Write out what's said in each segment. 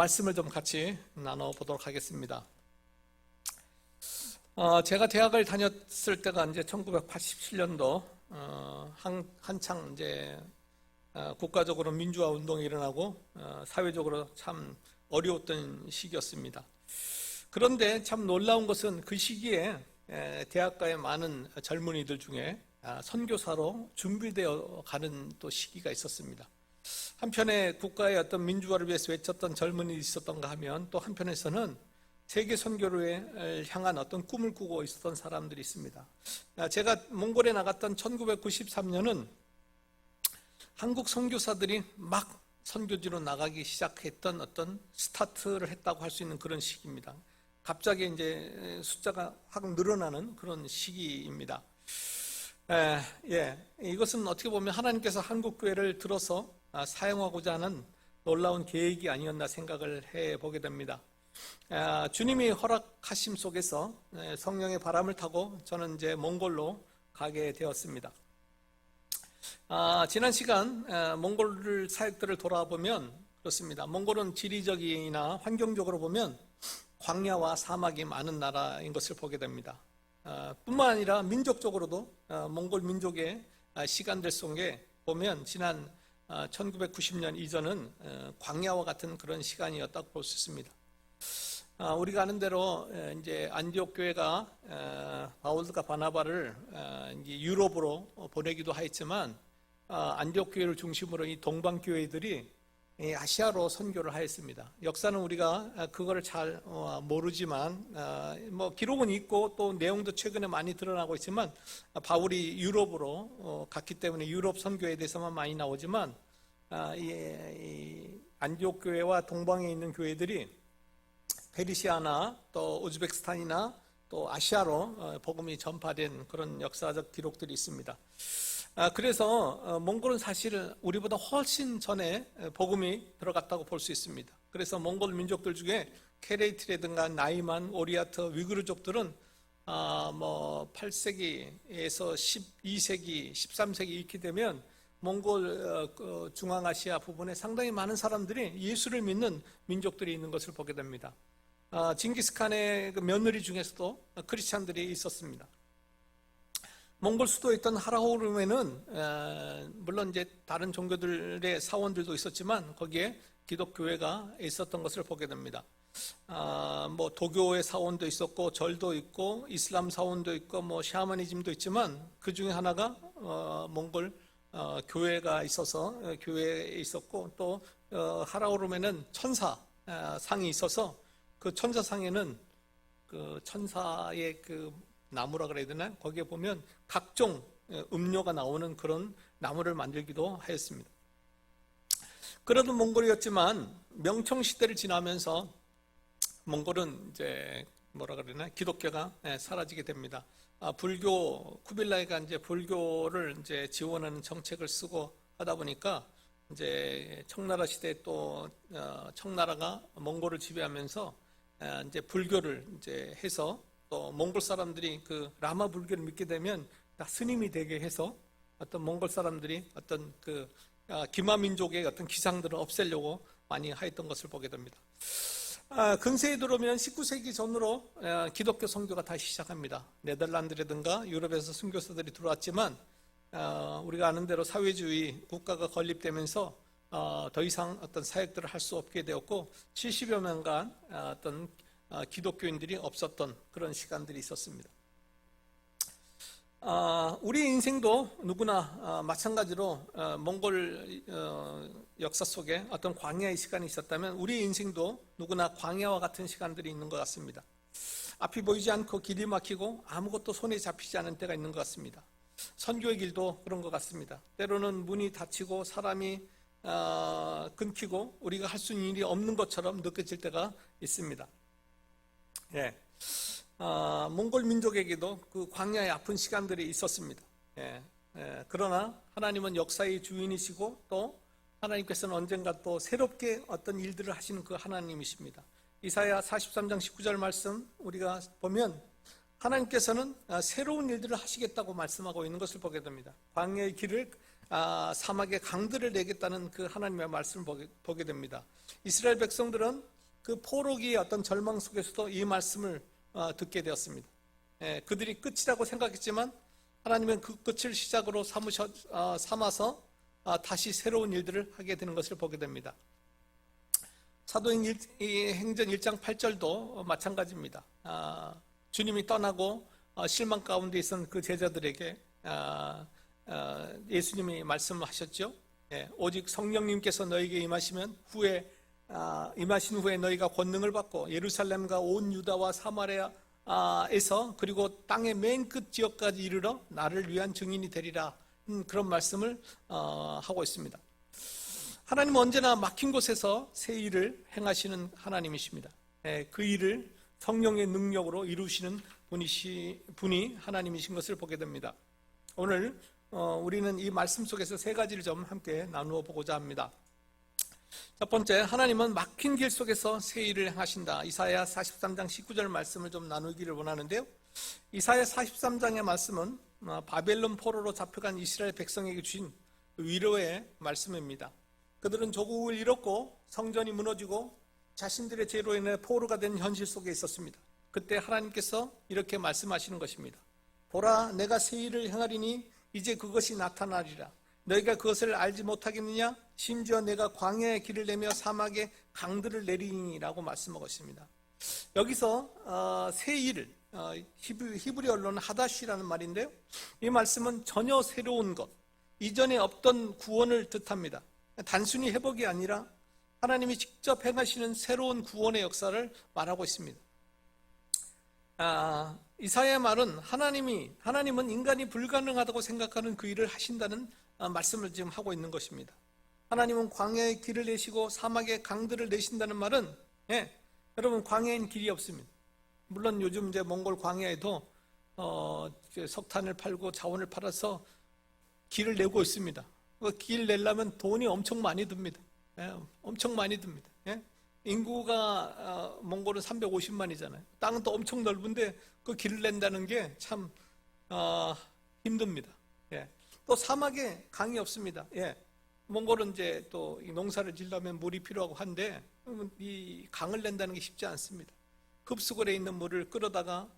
말씀을 좀 같이 나눠보도록 하겠습니다. 제가 대학을 다녔을 때가 이제 1987년도, 한창 이제 국가적으로 민주화 운동이 일어나고 사회적으로 참 어려웠던 시기였습니다. 그런데 참 놀라운 것은 그 시기에 대학가의 많은 젊은이들 중에 선교사로 준비되어 가는 또 시기가 있었습니다. 한편에 국가의 어떤 민주화를 위해서 외쳤던 젊은이들이 있었던가 하면 또 한편에서는 세계 선교를 향한 어떤 꿈을 꾸고 있었던 사람들이 있습니다. 제가 몽골에 나갔던 1993년은 한국 선교사들이 막 선교지로 나가기 시작했던 어떤 스타트를 했다고 할 수 있는 그런 시기입니다. 갑자기 이제 숫자가 확 늘어나는 그런 시기입니다. 이것은 어떻게 보면 하나님께서 한국 교회를 들어서 사용하고자 하는 놀라운 계획이 아니었나 생각을 해보게 됩니다. 주님이 허락하심 속에서 성령의 바람을 타고 저는 이제 몽골로 가게 되었습니다. 지난 시간 몽골 사역들을 돌아보면 그렇습니다. 몽골은 지리적이나 환경적으로 보면 광야와 사막이 많은 나라인 것을 보게 됩니다. 뿐만 아니라 민족적으로도 몽골 민족의 시간들 속에 보면 지난 1990년 이전은 광야와 같은 그런 시간이었다고 볼 수 있습니다. 우리가 아는 대로 이제 안디옥 교회가 바울과 바나바를 이제 유럽으로 보내기도 하였지만 안디옥 교회를 중심으로 이 동방 교회들이 아시아로 선교를 하였습니다. 역사는 우리가 그거를 잘 모르지만 뭐 기록은 있고 또 내용도 최근에 많이 드러나고 있지만 바울이 유럽으로 갔기 때문에 유럽 선교에 대해서만 많이 나오지만 이 안디옥 교회와 동방에 있는 교회들이 페르시아나 또 우즈베키스탄이나 또 아시아로 복음이 전파된 그런 역사적 기록들이 있습니다. 그래서 몽골은 사실 우리보다 훨씬 전에 복음이 들어갔다고 볼 수 있습니다. 그래서 몽골 민족들 중에 케레이트라든가 나이만, 오리아트, 위구르족들은 뭐 8세기에서 12세기, 13세기 이렇게 되면 몽골 중앙아시아 부분에 상당히 많은 사람들이 예수를 믿는 민족들이 있는 것을 보게 됩니다. 징기스칸의 그 며느리 중에서도 크리스찬들이 있었습니다. 몽골 수도에 있던 하라호름에는 물론 이제 다른 종교들의 사원들도 있었지만 거기에 기독교회가 있었던 것을 보게 됩니다. 뭐 도교의 사원도 있었고 절도 있고 이슬람 사원도 있고 뭐 샤머니즘도 있지만 그 중에 하나가 몽골 교회가 있어서 교회에 있었고 또 하라호름에는 천사 상이 있어서 그 천사상에는 그 천사의 그 나무라 그래야 되나? 거기에 보면 각종 음료가 나오는 그런 나무를 만들기도 하였습니다. 그래도 몽골이었지만 명청 시대를 지나면서 몽골은 이제 뭐라 그러나 기독교가 사라지게 됩니다. 불교 쿠빌라이가 이제 불교를 이제 지원하는 정책을 쓰고 하다 보니까 이제 청나라 시대에 또 청나라가 몽골을 지배하면서 이제 불교를 이제 해서 또 몽골 사람들이 그 라마 불교를 믿게 되면 다 스님이 되게 해서 어떤 몽골 사람들이 어떤 그 기마 민족의 어떤 기상들을 없애려고 많이 하였던 것을 보게 됩니다. 근세에 들어오면 19세기 전으로 기독교 선교가 다시 시작합니다. 네덜란드라든가 유럽에서 선교사들이 들어왔지만 우리가 아는 대로 사회주의 국가가 건립되면서 더 이상 어떤 사역들을 할 수 없게 되었고 70여 년간 어떤 기독교인들이 없었던 그런 시간들이 있었습니다. 우리 인생도 누구나 마찬가지로 몽골 역사 속에 어떤 광야의 시간이 있었다면 우리 인생도 누구나 광야와 같은 시간들이 있는 것 같습니다. 앞이 보이지 않고 길이 막히고 아무것도 손에 잡히지 않은 때가 있는 것 같습니다. 선교의 길도 그런 것 같습니다. 때로는 문이 닫히고 사람이 끊기고 우리가 할 수 있는 일이 없는 것처럼 느껴질 때가 있습니다. 몽골 민족에게도 그 광야의 아픈 시간들이 있었습니다. 그러나 하나님은 역사의 주인이시고 또 하나님께서는 언젠가 또 새롭게 어떤 일들을 하시는 그 하나님이십니다. 이사야 43장 19절 말씀 우리가 보면 하나님께서는 새로운 일들을 하시겠다고 말씀하고 있는 것을 보게 됩니다. 광야의 길을 사막에 강들을 내겠다는 그 하나님의 말씀을 보게 됩니다. 이스라엘 백성들은 그 포로기의 어떤 절망 속에서도 이 말씀을 듣게 되었습니다. 그들이 끝이라고 생각했지만 하나님은 그 끝을 시작으로 삼아서 다시 새로운 일들을 하게 되는 것을 보게 됩니다. 사도행전 1장 8절도 마찬가지입니다. 주님이 떠나고 실망 가운데 있었던 그 제자들에게 예수님이 말씀하셨죠. 오직 성령님께서 너에게 임하신 후에 너희가 권능을 받고 예루살렘과 온 유다와 사마리아에서 그리고 땅의 맨 끝 지역까지 이르러 나를 위한 증인이 되리라. 그런 말씀을 하고 있습니다. 하나님은 언제나 막힌 곳에서 새 일을 행하시는 하나님이십니다. 그 일을 성령의 능력으로 이루시는 분이 하나님이신 것을 보게 됩니다. 오늘 우리는 이 말씀 속에서 세 가지를 좀 함께 나누어 보고자 합니다. 첫 번째, 하나님은 막힌 길 속에서 새 일을 행하신다. 이사야 43장 19절 말씀을 좀 나누기를 원하는데요. 이사야 43장의 말씀은 바벨론 포로로 잡혀간 이스라엘 백성에게 주신 위로의 말씀입니다. 그들은 조국을 잃었고 성전이 무너지고 자신들의 죄로 인해 포로가 된 현실 속에 있었습니다. 그때 하나님께서 이렇게 말씀하시는 것입니다. 보라, 내가 새 일을 행하리니 이제 그것이 나타나리라. 너희가 그것을 알지 못하겠느냐? 심지어 내가 광야에 길을 내며 사막에 강들을 내리니라고 말씀하고 있습니다. 여기서 새 일을 히브리어로는 하다시라는 말인데요. 이 말씀은 전혀 새로운 것, 이전에 없던 구원을 뜻합니다. 단순히 회복이 아니라 하나님이 직접 행하시는 새로운 구원의 역사를 말하고 있습니다. 이사야의 말은 하나님은 인간이 불가능하다고 생각하는 그 일을 하신다는 말씀을 지금 하고 있는 것입니다. 하나님은 광야에 길을 내시고 사막에 강들을 내신다는 말은 여러분, 광야엔 길이 없습니다. 물론 요즘 이제 몽골 광야에도 석탄을 팔고 자원을 팔아서 길을 내고 있습니다. 그 길 내려면 돈이 엄청 많이 듭니다. 엄청 많이 듭니다. 인구가 몽골은 350만이잖아요. 땅은 또 엄청 넓은데 그 길을 낸다는 게 참 힘듭니다. 또 사막에 강이 없습니다. 몽골은 이제 또 농사를 지려면 물이 필요하고 한데 이 강을 낸다는 게 쉽지 않습니다. 급수골에 있는 물을 끌어다가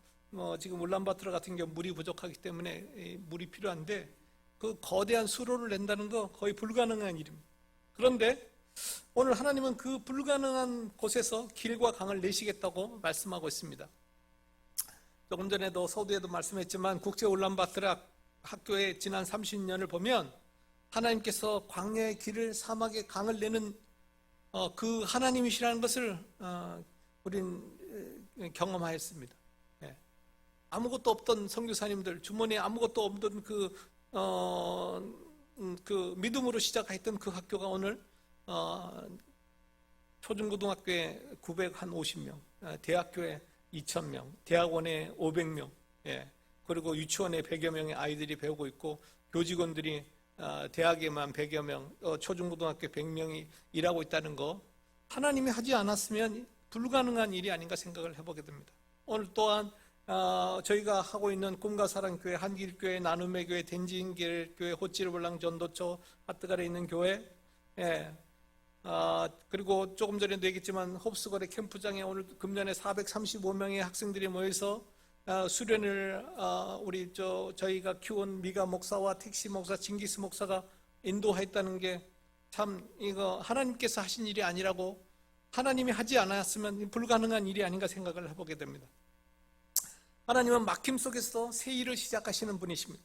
지금 울란바토르 같은 경우 물이 부족하기 때문에 물이 필요한데 그 거대한 수로를 낸다는 거 거의 불가능한 일입니다. 그런데 오늘 하나님은 그 불가능한 곳에서 길과 강을 내시겠다고 말씀하고 있습니다. 조금 전에도 서두에도 말씀했지만 국제 울란바토르 학교의 지난 30년을 보면 하나님께서 광야의 길을 사막의 강을 내는 그 하나님이시라는 것을 우린 경험하였습니다. 아무것도 없던 선교사님들, 주머니에 아무것도 없던 그 믿음으로 시작했던 그 학교가 오늘 초중고등학교에 950명, 대학교에 2000명, 대학원에 500명, 그리고 유치원에 100여 명의 아이들이 배우고 있고 교직원들이 대학에만 100여 명, 초중고등학교 100명이 일하고 있다는 거, 하나님이 하지 않았으면 불가능한 일이 아닌가 생각을 해보게 됩니다. 오늘 또한 저희가 하고 있는 꿈과 사랑교회, 한길교회, 나눔의 교회, 덴지인길교회, 호치르블랑 전도처, 하트갈에 있는 교회, 그리고 조금 전에도 얘기했지만 홉스거리 캠프장에 오늘 금년에 435명의 학생들이 모여서 수련을 저희가 키운 미가 목사와 택시 목사, 징기스 목사가 인도했다는 게 참 이거 하나님께서 하신 일이 아니라고, 하나님이 하지 않았으면 불가능한 일이 아닌가 생각을 해보게 됩니다. 하나님은 막힘 속에서 새 일을 시작하시는 분이십니다.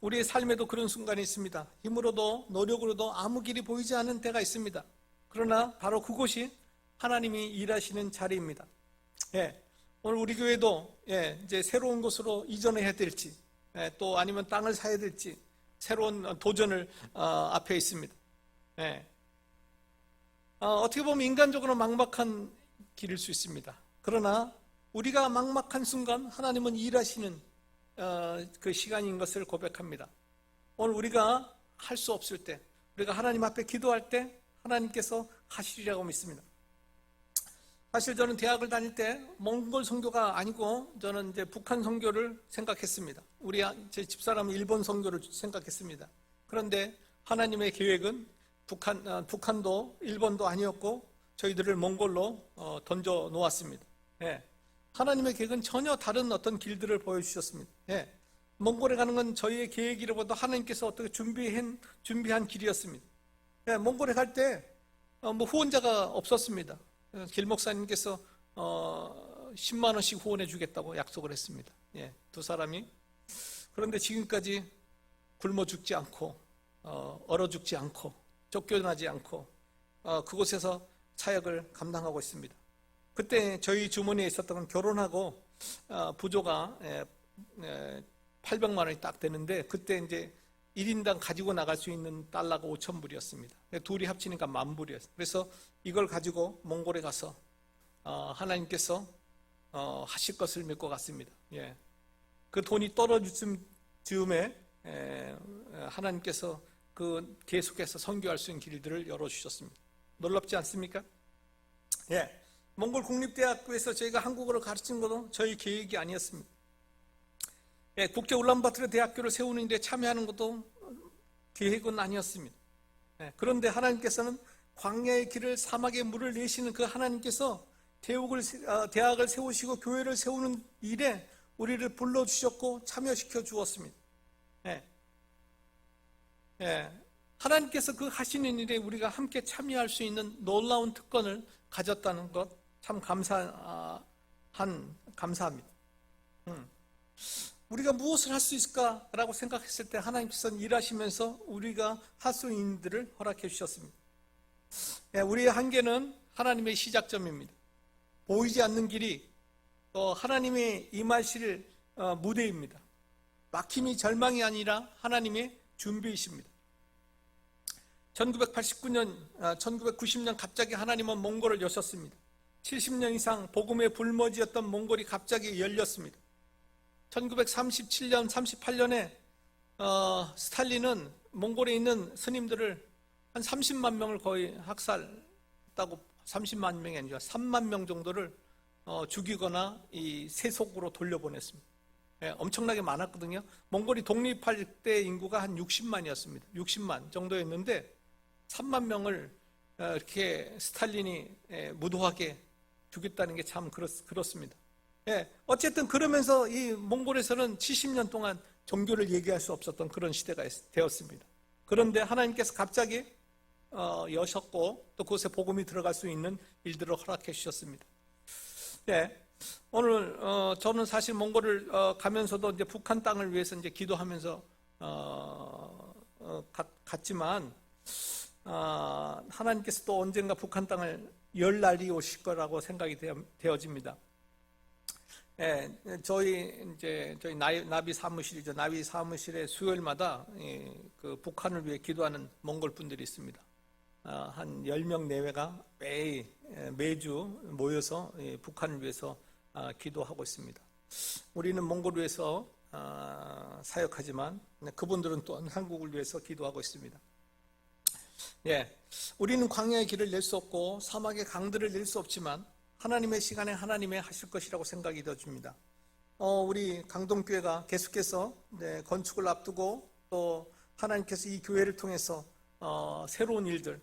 우리의 삶에도 그런 순간이 있습니다. 힘으로도 노력으로도 아무 길이 보이지 않는 때가 있습니다. 그러나 바로 그곳이 하나님이 일하시는 자리입니다. 오늘 우리 교회도 이제 새로운 곳으로 이전해야 될지, 또 아니면 땅을 사야 될지 새로운 도전을 앞에 있습니다. 어떻게 보면 인간적으로 막막한 길일 수 있습니다. 그러나 우리가 막막한 순간 하나님은 일하시는 그 시간인 것을 고백합니다. 오늘 우리가 할 수 없을 때, 우리가 하나님 앞에 기도할 때 하나님께서 하시리라고 믿습니다. 사실 저는 대학을 다닐 때 몽골 선교가 아니고 저는 이제 북한 선교를 생각했습니다. 제 집사람은 일본 선교를 생각했습니다. 그런데 하나님의 계획은 북한도 일본도 아니었고 저희들을 몽골로 던져 놓았습니다. 예. 하나님의 계획은 전혀 다른 어떤 길들을 보여주셨습니다. 예. 몽골에 가는 건 저희의 계획이라보다 하나님께서 어떻게 준비한 길이었습니다. 예. 몽골에 갈 때 후원자가 없었습니다. 길 목사님께서 10만 원씩 후원해 주겠다고 약속을 했습니다. 예. 두 사람이. 그런데 지금까지 굶어 죽지 않고 얼어 죽지 않고 쫓겨나지 않고 그곳에서 사역을 감당하고 있습니다. 그때 저희 주머니에 있었던 건 결혼하고 부조가 800만 원이 딱 되는데 그때 이제 1인당 가지고 나갈 수 있는 달러가 5,000불이었습니다. 둘이 합치니까 10,000불이었어요. 그래서 이걸 가지고 몽골에 가서 하나님께서 하실 것을 믿고 갔습니다. 예. 그 돈이 떨어질 즈음에 하나님께서 계속해서 선교할 수 있는 길들을 열어주셨습니다. 놀랍지 않습니까? 예. 몽골 국립대학교에서 저희가 한국어를 가르친 것도 저희 계획이 아니었습니다. 예, 국제 울란바토르 대학교를 세우는 데 참여하는 것도 계획은 아니었습니다. 예, 그런데 하나님께서는 광야의 길을 사막의 물을 내시는 그 하나님께서 대학을 세우시고 교회를 세우는 일에 우리를 불러주셨고 참여시켜 주었습니다. 예. 예. 하나님께서 그 하시는 일에 우리가 함께 참여할 수 있는 놀라운 특권을 가졌다는 것 참 감사합니다. 우리가 무엇을 할 수 있을까라고 생각했을 때 하나님께서는 일하시면서 우리가 할 수 있는 일들을 허락해 주셨습니다. 예, 우리의 한계는 하나님의 시작점입니다. 보이지 않는 길이 또 하나님의 임하실 무대입니다. 막힘이 절망이 아니라 하나님의 준비이십니다. 1990년 갑자기 하나님은 몽골을 여셨습니다. 70년 이상 복음의 불모지였던 몽골이 갑자기 열렸습니다. 1937년, 38년에 스탈린은 몽골에 있는 스님들을 한 30만 명을 거의 학살했다고, 30만 명이 아니라 3만 명 정도를 죽이거나 이 세속으로 돌려보냈습니다. 예, 엄청나게 많았거든요. 몽골이 독립할 때 인구가 한 60만이었습니다. 60만 정도였는데 3만 명을 이렇게 스탈린이 무도하게 죽였다는 게 참 그렇습니다. 예, 어쨌든 그러면서 이 몽골에서는 70년 동안 종교를 얘기할 수 없었던 그런 시대가 되었습니다. 그런데 하나님께서 갑자기 여셨고 또 그곳에 복음이 들어갈 수 있는 일들을 허락해 주셨습니다. 예, 오늘 저는 사실 몽골을 가면서도 이제 북한 땅을 위해서 이제 기도하면서 갔지만 하나님께서 또 언젠가 북한 땅을 열 날이 오실 거라고 생각이 되어집니다. 예, 저희 나비 사무실이죠. 나비 사무실에 수요일마다 그 북한을 위해 기도하는 몽골 분들이 있습니다. 한 10명 내외가 매주 모여서 북한을 위해서 기도하고 있습니다. 우리는 몽골을 위해서 사역하지만 그분들은 또 한국을 위해서 기도하고 있습니다. 예, 우리는 광야의 길을 낼 수 없고 사막의 강들을 낼 수 없지만 하나님의 시간에 하나님의 하실 것이라고 생각이 되어집니다. 우리 강동교회가 계속해서 건축을 앞두고 또 하나님께서 이 교회를 통해서 새로운 일들,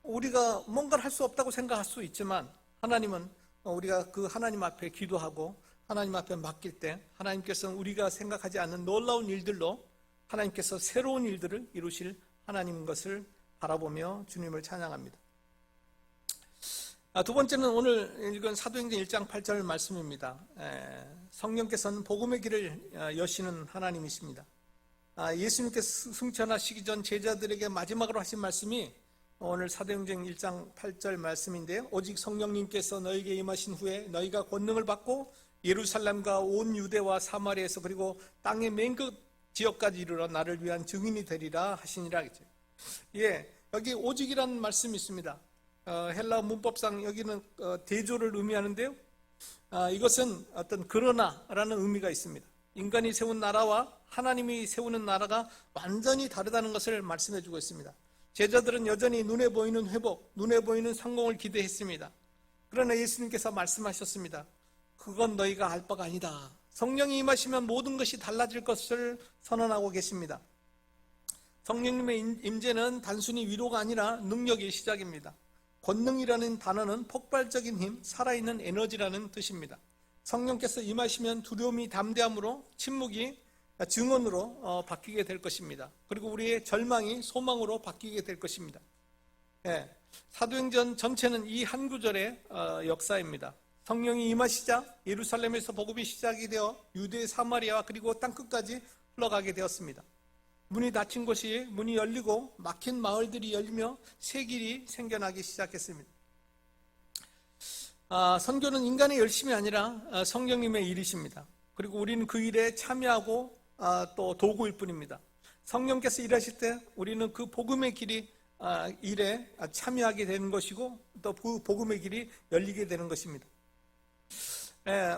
우리가 뭔가를 할 수 없다고 생각할 수 있지만 하나님은 우리가 그 하나님 앞에 기도하고 하나님 앞에 맡길 때 하나님께서는 우리가 생각하지 않는 놀라운 일들로 하나님께서 새로운 일들을 이루실 하나님 것을 바라보며 주님을 찬양합니다. 두 번째는 오늘 읽은 사도행전 1장 8절 말씀입니다. 성령께서는 복음의 길을 여시는 하나님이십니다. 예수님께서 승천하시기 전 제자들에게 마지막으로 하신 말씀이 오늘 사도행전 1장 8절 말씀인데요. 오직 성령님께서 너에게 임하신 후에 너희가 권능을 받고 예루살렘과 온 유대와 사마리아에서 그리고 땅의 맨 끝 지역까지 이르러 나를 위한 증인이 되리라 하시니라. 예, 여기 오직이라는 말씀이 있습니다. 헬라 문법상 여기는 대조를 의미하는데요. 이것은 어떤 그러나라는 의미가 있습니다. 인간이 세운 나라와 하나님이 세우는 나라가 완전히 다르다는 것을 말씀해 주고 있습니다. 제자들은 여전히 눈에 보이는 회복, 눈에 보이는 성공을 기대했습니다. 그러나 예수님께서 말씀하셨습니다. 그건 너희가 알 바가 아니다. 성령이 임하시면 모든 것이 달라질 것을 선언하고 계십니다. 성령님의 임재는 단순히 위로가 아니라 능력의 시작입니다. 권능이라는 단어는 폭발적인 힘, 살아있는 에너지라는 뜻입니다. 성령께서 임하시면 두려움이 담대함으로, 침묵이 증언으로 바뀌게 될 것입니다. 그리고 우리의 절망이 소망으로 바뀌게 될 것입니다. 예, 사도행전 전체는 이 한 구절의 역사입니다. 성령이 임하시자 예루살렘에서 복음이 시작이 되어 유대, 사마리아 그리고 땅끝까지 흘러가게 되었습니다. 문이 닫힌 곳이 문이 열리고 막힌 마을들이 열리며 새 길이 생겨나기 시작했습니다. 선교는 인간의 열심이 아니라 성령님의 일이십니다. 그리고 우리는 그 일에 참여하고 또 도구일 뿐입니다. 성령께서 일하실 때 우리는 그 복음의 일에 참여하게 되는 것이고 또 그 복음의 길이 열리게 되는 것입니다.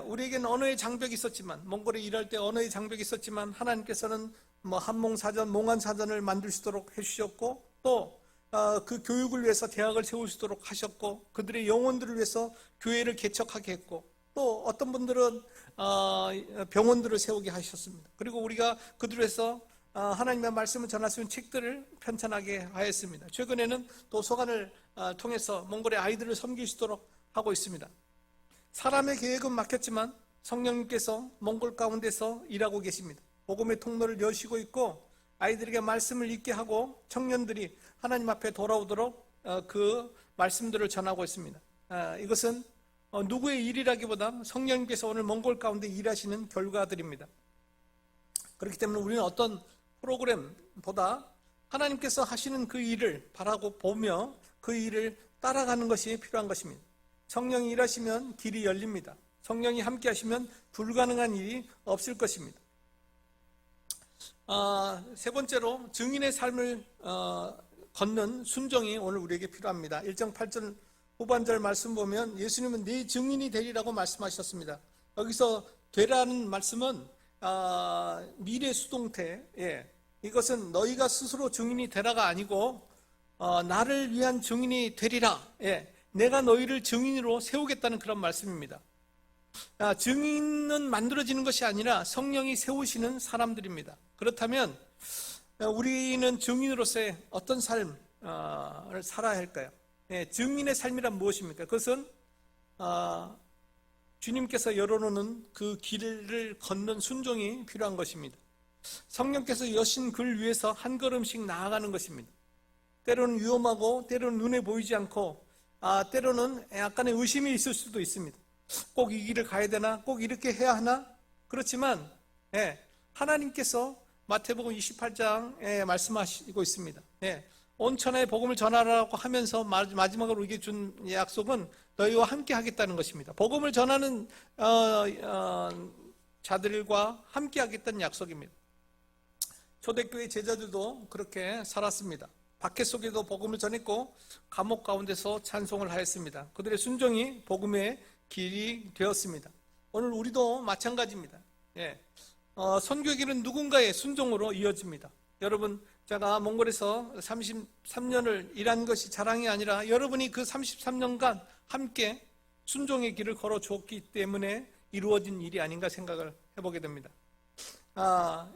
우리에게는 언어의 장벽이 있었지만, 몽골에 일할 때 언어의 장벽이 있었지만 하나님께서는 한몽사전, 몽환사전을 만들 수 있도록 해주셨고, 또 그 교육을 위해서 대학을 세울 수 있도록 하셨고, 그들의 영혼들을 위해서 교회를 개척하게 했고, 또 어떤 분들은 병원들을 세우게 하셨습니다. 그리고 우리가 그들을 위해서 하나님의 말씀을 전할 수 있는 책들을 편찬하게 하였습니다. 최근에는 도서관을 통해서 몽골의 아이들을 섬길 수 있도록 하고 있습니다. 사람의 계획은 막혔지만 성령님께서 몽골 가운데서 일하고 계십니다. 복음의 통로를 여시고 있고 아이들에게 말씀을 읽게 하고 청년들이 하나님 앞에 돌아오도록 그 말씀들을 전하고 있습니다. 이것은 누구의 일이라기보다 성령님께서 오늘 몽골 가운데 일하시는 결과들입니다. 그렇기 때문에 우리는 어떤 프로그램보다 하나님께서 하시는 그 일을 바라고 보며 그 일을 따라가는 것이 필요한 것입니다. 성령이 일하시면 길이 열립니다. 성령이 함께 하시면 불가능한 일이 없을 것입니다. 세 번째로 증인의 삶을 걷는 순종이 오늘 우리에게 필요합니다. 1장 8절 후반절 말씀 보면 예수님은 내 증인이 되리라고 말씀하셨습니다. 여기서 되라는 말씀은 미래 수동태, 이것은 너희가 스스로 증인이 되라가 아니고 나를 위한 증인이 되리라, 내가 너희를 증인으로 세우겠다는 그런 말씀입니다. 증인은 만들어지는 것이 아니라 성령이 세우시는 사람들입니다. 그렇다면 우리는 증인으로서의 어떤 삶을 살아야 할까요? 증인의 삶이란 무엇입니까? 그것은 주님께서 열어놓는 그 길을 걷는 순종이 필요한 것입니다. 성령께서 여신 글 위에서 한 걸음씩 나아가는 것입니다. 때로는 위험하고 때로는 눈에 보이지 않고 때로는 약간의 의심이 있을 수도 있습니다. 꼭 이 길을 가야 되나? 꼭 이렇게 해야 하나? 그렇지만 하나님께서 마태복음 28장에 말씀하시고 있습니다. 온 천하에 복음을 전하라고 하면서 마지막으로 우리에게 준 약속은 너희와 함께 하겠다는 것입니다. 복음을 전하는 자들과 함께 하겠다는 약속입니다. 초대교회 제자들도 그렇게 살았습니다. 박해 속에도 복음을 전했고 감옥 가운데서 찬송을 하였습니다. 그들의 순종이 복음의 길이 되었습니다. 오늘 우리도 마찬가지입니다. 선교의 길은 누군가의 순종으로 이어집니다. 여러분, 제가 몽골에서 33년을 일한 것이 자랑이 아니라 여러분이 그 33년간 함께 순종의 길을 걸어 주었기 때문에 이루어진 일이 아닌가 생각을 해보게 됩니다.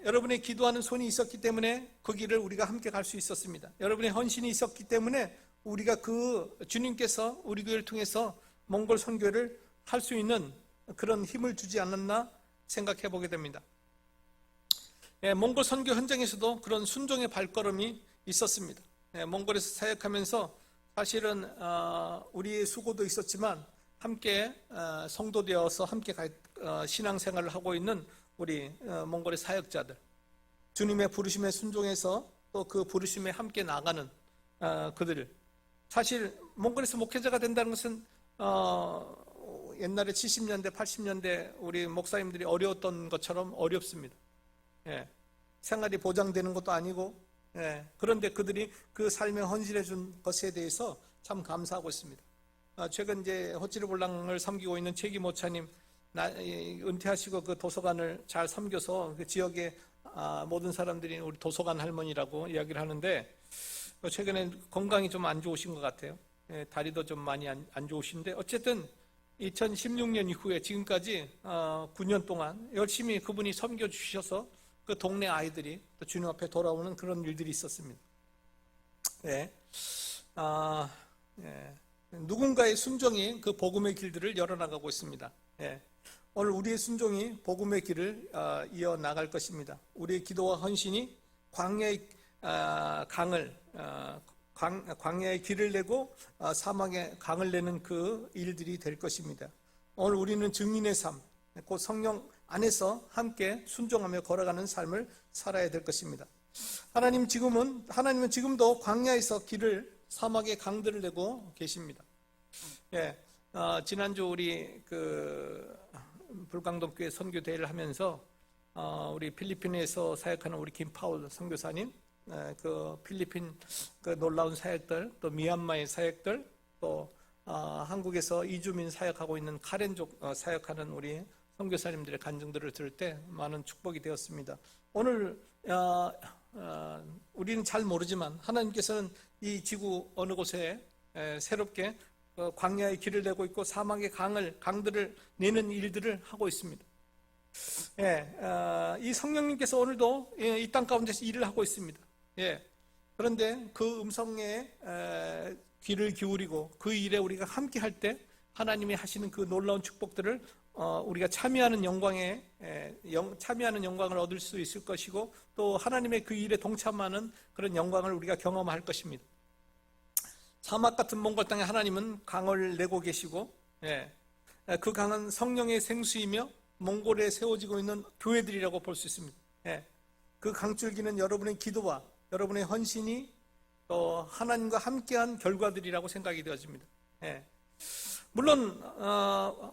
여러분의 기도하는 손이 있었기 때문에 그 길을 우리가 함께 갈 수 있었습니다. 여러분의 헌신이 있었기 때문에 우리가 그 주님께서 우리 교회를 통해서 몽골 선교를 할 수 있는 그런 힘을 주지 않았나 생각해 보게 됩니다. 몽골 선교 현장에서도 그런 순종의 발걸음이 있었습니다. 몽골에서 사역하면서 사실은 우리의 수고도 있었지만 함께 성도 되어서 함께 신앙생활을 하고 있는 우리 몽골의 사역자들, 주님의 부르심에 순종해서 또 그 부르심에 함께 나가는 그들, 사실 몽골에서 목회자가 된다는 것은 옛날에 70년대 80년대 우리 목사님들이 어려웠던 것처럼 어렵습니다. 생활이 보장되는 것도 아니고, 그런데 그들이 그 삶에 헌신해 준 것에 대해서 참 감사하고 있습니다. 최근 이제 호치르볼랑을 섬기고 있는 최기 모차님 은퇴하시고 그 도서관을 잘 섬겨서 그 지역의 모든 사람들이 우리 도서관 할머니라고 이야기를 하는데, 최근에 건강이 좀 안 좋으신 것 같아요. 다리도 좀 많이 안 좋으신데, 어쨌든 2016년 이후에 지금까지 9년 동안 열심히 그분이 섬겨주셔서 그 동네 아이들이 또 주님 앞에 돌아오는 그런 일들이 있었습니다. 예. 예. 누군가의 순종이 그 복음의 길들을 열어나가고 있습니다. 예. 오늘 우리의 순종이 복음의 길을 이어나갈 것입니다. 우리의 기도와 헌신이 광야의 광야의 길을 내고 사막의 강을 내는 그 일들이 될 것입니다. 오늘 우리는 증인의 삶, 곧 성령 안에서 함께 순종하며 걸어가는 삶을 살아야 될 것입니다. 하나님은 지금도 광야에서 길을, 사막의 강들을 내고 계십니다. 예, 지난주 우리 불광동교회 선교 대회를 하면서 우리 필리핀에서 사역하는 우리 김파울 선교사님, 그 필리핀 그 놀라운 사역들, 또 미얀마의 사역들, 또 한국에서 이주민 사역하고 있는 카렌족 사역하는 우리 선교사님들의 간증들을 들을 때 많은 축복이 되었습니다. 오늘 우리는 잘 모르지만 하나님께서는 이 지구 어느 곳에 새롭게 광야의 길을 내고 있고 사막의 강들을 내는 일들을 하고 있습니다. 예, 이 성령님께서 오늘도 이 땅 가운데서 일을 하고 있습니다. 예, 그런데 그 음성에 귀를 기울이고 그 일에 우리가 함께 할 때 하나님이 하시는 그 놀라운 축복들을 우리가 참여하는 영광을 얻을 수 있을 것이고, 또 하나님의 그 일에 동참하는 그런 영광을 우리가 경험할 것입니다. 사막 같은 몽골 땅에 하나님은 강을 내고 계시고, 그 강은 성령의 생수이며 몽골에 세워지고 있는 교회들이라고 볼 수 있습니다. 그 강줄기는 여러분의 기도와 여러분의 헌신이 또 하나님과 함께한 결과들이라고 생각이 되어집니다. 물론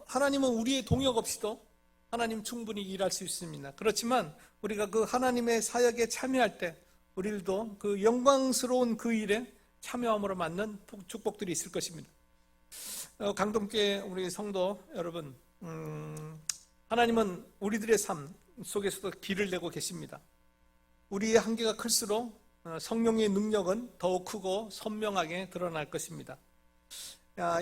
하나님은 우리의 동역 없이도 하나님 충분히 일할 수 있습니다. 그렇지만 우리가 그 하나님의 사역에 참여할 때 우리들도 그 영광스러운 그 일에 참여함으로 맞는 축복들이 있을 것입니다. 강동교회 우리 성도 여러분, 하나님은 우리들의 삶 속에서도 길을 내고 계십니다. 우리의 한계가 클수록 성령의 능력은 더욱 크고 선명하게 드러날 것입니다.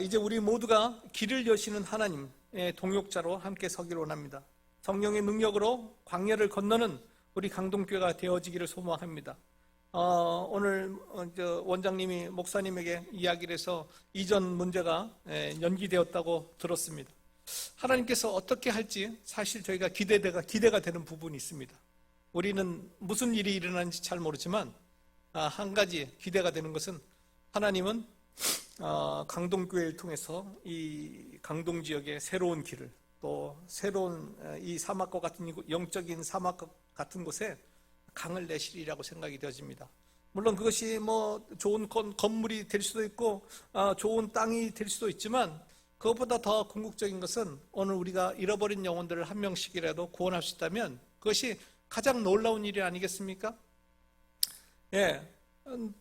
이제 우리 모두가 길을 여시는 하나님의 동역자로 함께 서기를 원합니다. 성령의 능력으로 광야를 건너는 우리 강동교회가 되어지기를 소망합니다. 오늘 원장님이 목사님에게 이야기를 해서 이전 문제가 연기되었다고 들었습니다. 하나님께서 어떻게 할지 사실 저희가 기대가 되는 부분이 있습니다. 우리는 무슨 일이 일어나는지 잘 모르지만 한 가지 기대가 되는 것은 하나님은 강동교회를 통해서 이 강동 지역의 새로운 길을, 또 새로운 이 사막과 같은 영적인 사막과 같은 곳에 강을 내시리라고 생각이 되어집니다. 물론 그것이 뭐 좋은 건물이 될 수도 있고 좋은 땅이 될 수도 있지만, 그것보다 더 궁극적인 것은 오늘 우리가 잃어버린 영혼들을 한 명씩이라도 구원할 수 있다면 그것이 가장 놀라운 일이 아니겠습니까?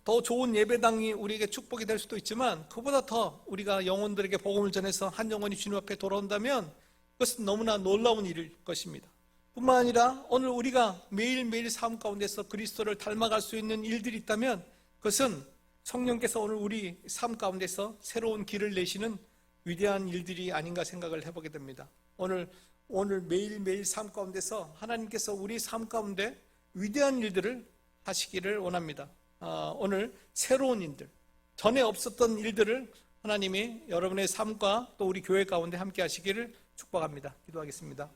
더 좋은 예배당이 우리에게 축복이 될 수도 있지만, 그보다 더 우리가 영혼들에게 복음을 전해서 한 영혼이 주님 앞에 돌아온다면 그것은 너무나 놀라운 일일 것입니다. 뿐만 아니라 오늘 우리가 매일매일 삶 가운데서 그리스도를 닮아갈 수 있는 일들이 있다면 그것은 성령께서 오늘 우리 삶 가운데서 새로운 길을 내시는 위대한 일들이 아닌가 생각을 해보게 됩니다. 오늘 매일매일 삶 가운데서 하나님께서 우리 삶 가운데 위대한 일들을 하시기를 원합니다. 오늘 새로운 일들, 전에 없었던 일들을 하나님이 여러분의 삶과 또 우리 교회 가운데 함께 하시기를 축복합니다. 기도하겠습니다.